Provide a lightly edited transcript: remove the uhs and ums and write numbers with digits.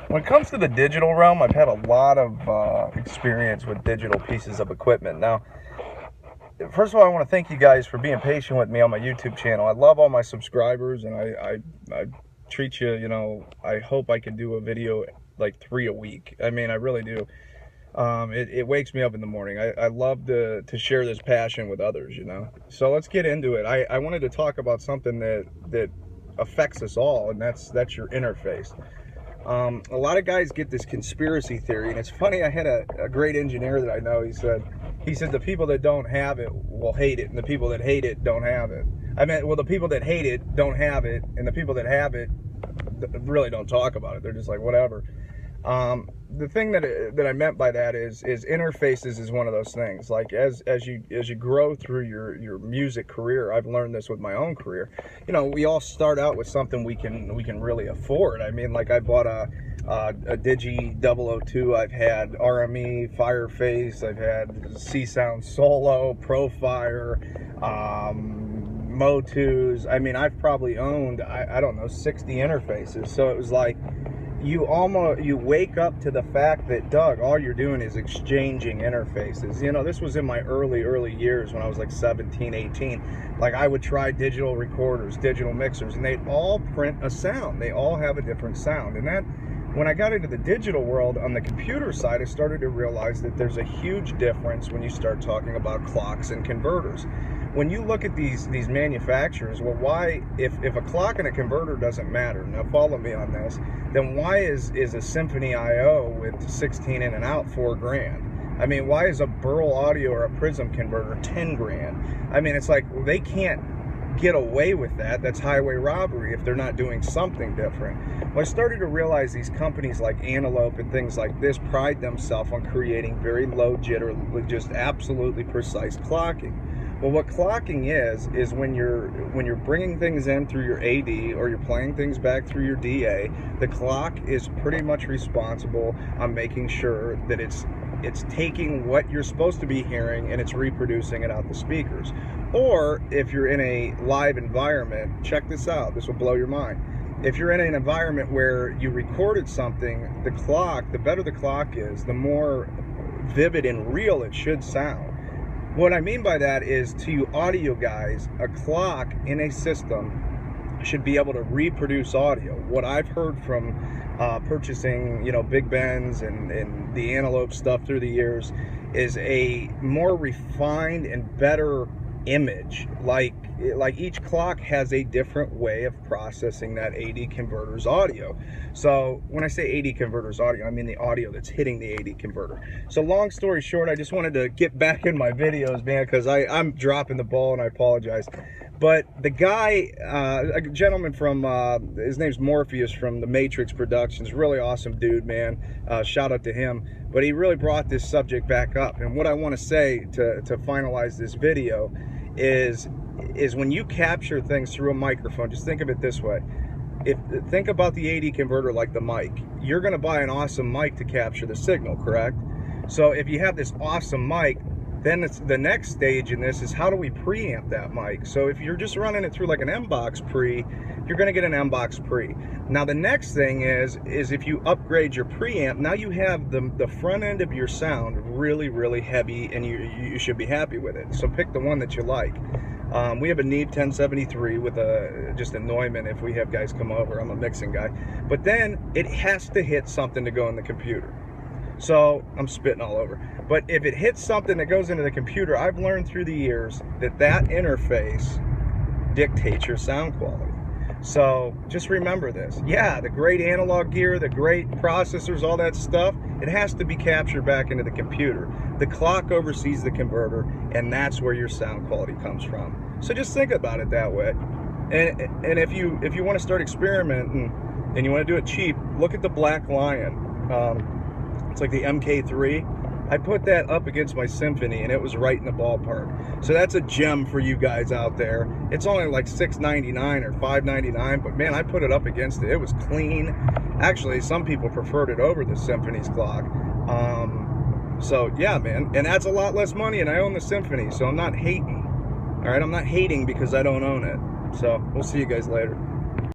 When it comes to the digital realm, I've had a lot of experience with digital pieces of equipment. Now, first of all, I want to thank you guys for being patient with me on my YouTube channel. I love all my subscribers, and I treat you, I hope I can do a video like 3 a week. I mean, I really do. It wakes me up in the morning. I love to share this passion with others, So let's get into it. I wanted to talk about something that affects us all, and that's your interface. A lot of guys get this conspiracy theory, and it's funny. I had a great engineer that I know. He said the people that don't have it will hate it, and the people that hate it don't have it. The people that hate it don't have it, and the people that have it really don't talk about it. They're just like, whatever. The thing that I meant by that is interfaces is one of those things. Like as you grow through your music career, I've learned this with my own career. We all start out with something we can really afford. I mean, like I bought a Digi 002. I've had RME, Fireface. I've had C-Sound Solo, Profire, Motus. I mean, I've probably owned I don't know 60 interfaces. So it was like, you wake up to the fact that, Doug, all you're doing is exchanging interfaces. This was in my early years when I was like 17, 18. Like, I would try digital recorders, digital mixers, and they'd all print a sound. They all have a different sound. And that, when I got into the digital world on the computer side, I started to realize that there's a huge difference when you start talking about clocks and converters. When you look at these manufacturers, well, why, if a clock and a converter doesn't matter, now follow me on this, then why is a Symphony IO with 16 in and out $4,000? I mean, why is a Burl Audio or a Prism converter 10 grand? I mean, it's like, well, they can't get away with that. That's highway robbery if they're not doing something different. Well, I started to realize these companies like Antelope and things like this pride themselves on creating very low jitter, just absolutely precise clocking. Well, what clocking is when you're bringing things in through your AD or you're playing things back through your DA, the clock is pretty much responsible on making sure that it's taking what you're supposed to be hearing and it's reproducing it out the speakers. Or if you're in a live environment, check this out, this will blow your mind. If you're in an environment where you recorded something, the better the clock is, the more vivid and real it should sound. What I mean by that is, to you audio guys, a clock in a system should be able to reproduce audio. What I've heard from purchasing, Big Bens and the Antelope stuff through the years is a more refined and better image. Like each clock has a different way of processing that AD converter's audio. So when I say AD converter's audio, I mean the audio that's hitting the AD converter. So long story short, I just wanted to get back in my videos, man, because I'm dropping the ball and I apologize. But the guy, a gentleman from, his name's Morpheus from the Matrix Productions, really awesome dude, man. Shout out to him. But he really brought this subject back up. And what I want to say to finalize this video is when you capture things through a microphone, just think of it this way. Think about the AD converter like the mic. You're going to buy an awesome mic to capture the signal, correct? So if you have this awesome mic, then the next stage in this is, how do we preamp that mic? So if you're just running it through like an M-Box pre, you're going to get an M-Box pre. Now the next thing is if you upgrade your preamp, now you have the front end of your sound really, really heavy, and you should be happy with it. So pick the one that you like. We have a Neve 1073 with just a Neumann if we have guys come over. I'm a mixing guy. But then it has to hit something to go in the computer. So I'm spitting all over. But if it hits something that goes into the computer, I've learned through the years that interface dictates your sound quality. So just remember this. Yeah, the great analog gear, the great processors, all that stuff, it has to be captured back into the computer. The clock oversees the converter, and that's where your sound quality comes from. So just think about it that way. And if you want to start experimenting and you want to do it cheap, look at the Black Lion. It's like the MK3. I put that up against my Symphony, and it was right in the ballpark. So that's a gem for you guys out there. It's only like $6.99 or $5.99, but man, I put it up against it. It was clean. Actually, some people preferred it over the Symphony's clock. So yeah, man, and that's a lot less money, and I own the Symphony, so I'm not hating. All right, I'm not hating because I don't own it. So we'll see you guys later.